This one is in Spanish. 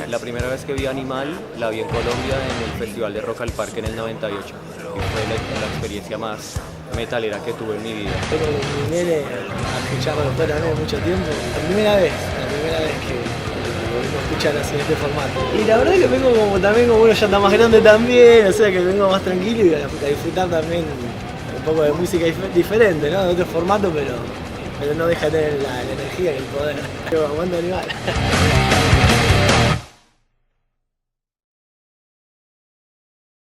La primera vez que vi Animal la vi en Colombia en el Festival de Rock al Parque en el 98. Y fue la experiencia más metalera que tuve en mi vida. Tengo mi nene a escucharlo fuera de mucho tiempo. La primera vez que lo vengo a escuchar así en este formato. Y la verdad que vengo como también como uno ya está más grande también, o sea que vengo más tranquilo y a disfrutar también un poco de música diferente, ¿no? De otro formato, pero no deja de tener la energía y el poder. Yo aguanto Animal.